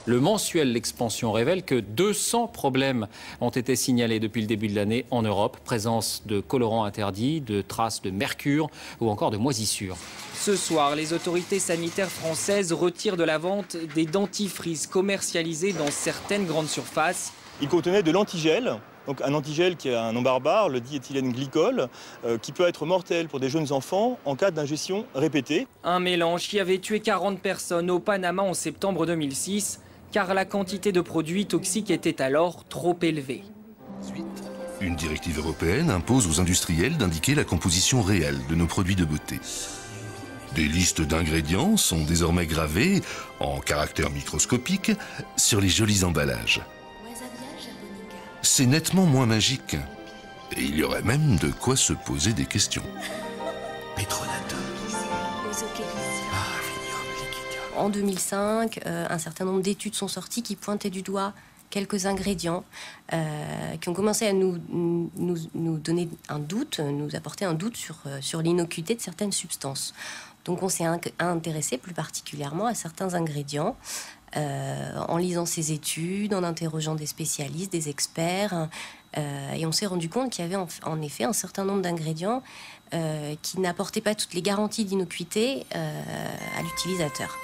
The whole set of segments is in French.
Le mensuel L'Expansion révèle que 200 problèmes ont été signalés depuis le début de l'année en Europe. Présence de colorants interdits, de traces de mercure ou encore de moisissures. Ce soir, les autorités sanitaires françaises retirent de la vente des dentifrices commercialisés dans certaines grandes surfaces. Il contenait de l'antigel. Donc un antigel qui a un nom barbare, le diéthylène glycol, qui peut être mortel pour des jeunes enfants en cas d'ingestion répétée. Un mélange qui avait tué 40 personnes au Panama en septembre 2006, car la quantité de produits toxiques était alors trop élevée. Une directive européenne impose aux industriels d'indiquer la composition réelle de nos produits de beauté. Des listes d'ingrédients sont désormais gravées, en caractères microscopiques, sur les jolis emballages. C'est nettement moins magique. Et il y aurait même de quoi se poser des questions. En 2005, un certain nombre d'études sont sorties qui pointaient du doigt quelques ingrédients qui ont commencé à nous donner un doute, nous apporter un doute sur l'innocuité de certaines substances. Donc on s'est intéressé plus particulièrement à certains ingrédients en lisant ces études, en interrogeant des spécialistes, des experts, et on s'est rendu compte qu'il y avait en effet un certain nombre d'ingrédients qui n'apportaient pas toutes les garanties d'innocuité à l'utilisateur.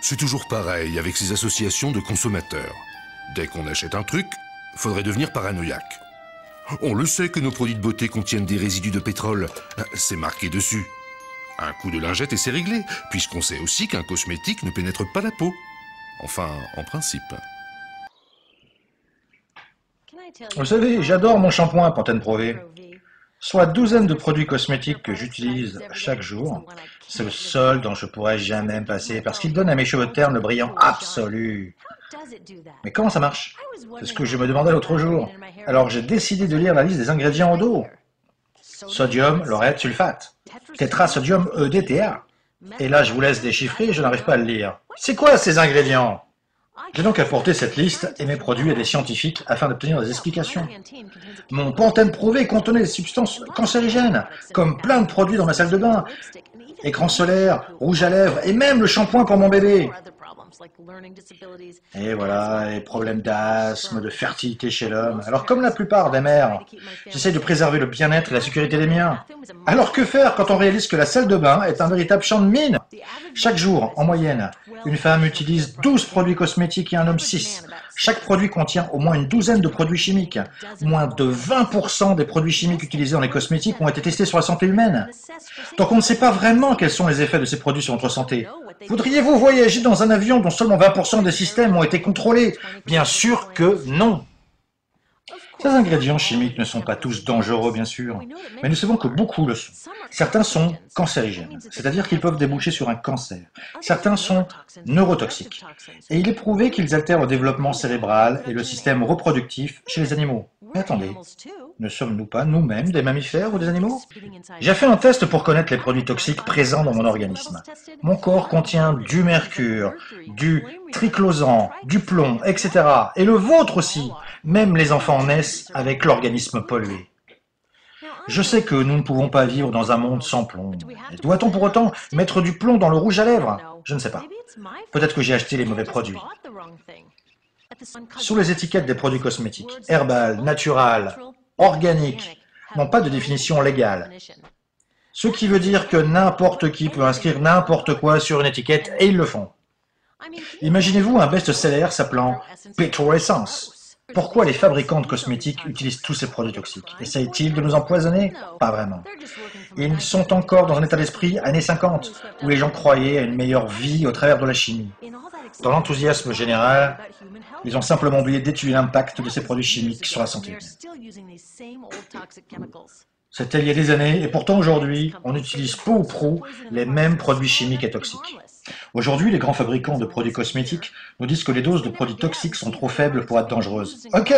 C'est toujours pareil avec ces associations de consommateurs. Dès qu'on achète un truc, faudrait devenir paranoïaque. On le sait que nos produits de beauté contiennent des résidus de pétrole. C'est marqué dessus. Un coup de lingette et c'est réglé, puisqu'on sait aussi qu'un cosmétique ne pénètre pas la peau. Enfin, en principe. Vous savez, j'adore mon shampoing Pantene Pro V. Sur la douzaine de produits cosmétiques que j'utilise chaque jour, c'est le seul dont je pourrais jamais me passer parce qu'il donne à mes cheveux ternes le brillant absolu. Mais comment ça marche? C'est ce que je me demandais l'autre jour. Alors j'ai décidé de lire la liste des ingrédients en dos. Sodium, laureth, sulfate. Tétrasodium EDTA. Et là, je vous laisse déchiffrer, je n'arrive pas à le lire. C'est quoi ces ingrédients? J'ai donc apporté cette liste et mes produits à des scientifiques afin d'obtenir des explications. Mon Pantene Pro V contenait des substances cancérigènes, comme plein de produits dans ma salle de bain. Écran solaire, rouge à lèvres et même le shampoing pour mon bébé. Et voilà, les problèmes d'asthme, de fertilité chez l'homme. Alors comme la plupart des mères, j'essaie de préserver le bien-être et la sécurité des miens. Alors que faire quand on réalise que la salle de bain est un véritable champ de mine? Chaque jour, en moyenne, une femme utilise 12 produits cosmétiques et un homme 6. Chaque produit contient au moins une douzaine de produits chimiques. Moins de 20% des produits chimiques utilisés dans les cosmétiques ont été testés sur la santé humaine. Donc on ne sait pas vraiment quels sont les effets de ces produits sur notre santé. Voudriez-vous voyager dans un avion dont seulement 20% des systèmes ont été contrôlés? Bien sûr que non. Ces ingrédients chimiques ne sont pas tous dangereux, bien sûr, mais nous savons que beaucoup le sont. Certains sont cancérigènes, c'est-à-dire qu'ils peuvent déboucher sur un cancer. Certains sont neurotoxiques, et il est prouvé qu'ils altèrent le développement cérébral et le système reproductif chez les animaux. Mais attendez, ne sommes-nous pas nous-mêmes des mammifères ou des animaux? J'ai fait un test pour connaître les produits toxiques présents dans mon organisme. Mon corps contient du mercure, du triclosan, du plomb, etc. Et le vôtre aussi. Même les enfants naissent avec l'organisme pollué. Je sais que nous ne pouvons pas vivre dans un monde sans plomb. Doit-on pour autant mettre du plomb dans le rouge à lèvres? Je ne sais pas. Peut-être que j'ai acheté les mauvais produits. Sur les étiquettes des produits cosmétiques, herbal, natural, organique, n'ont pas de définition légale. Ce qui veut dire que n'importe qui peut inscrire n'importe quoi sur une étiquette et ils le font. Imaginez-vous un best-seller s'appelant Petrol Essence. Pourquoi les fabricants de cosmétiques utilisent tous ces produits toxiques? Essayent-ils de nous empoisonner? Pas vraiment. Ils sont encore dans un état d'esprit années 50, où les gens croyaient à une meilleure vie au travers de la chimie. Dans l'enthousiasme général, ils ont simplement oublié d'étudier l'impact de ces produits chimiques sur la santé humaine. C'était il y a des années, et pourtant aujourd'hui, on utilise peu ou prou les mêmes produits chimiques et toxiques. Aujourd'hui, les grands fabricants de produits cosmétiques nous disent que les doses de produits toxiques sont trop faibles pour être dangereuses. Ok,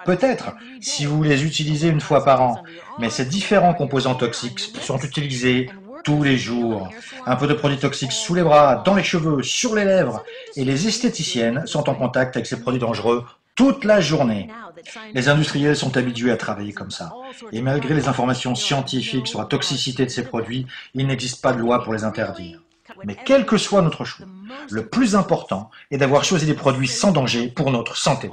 peut-être, si vous les utilisez une fois par an, mais ces différents composants toxiques sont utilisés tous les jours. Un peu de produits toxiques sous les bras, dans les cheveux, sur les lèvres, et les esthéticiennes sont en contact avec ces produits dangereux toute la journée. Les industriels sont habitués à travailler comme ça. Et malgré les informations scientifiques sur la toxicité de ces produits, il n'existe pas de loi pour les interdire. Mais quel que soit notre choix, le plus important est d'avoir choisi des produits sans danger pour notre santé.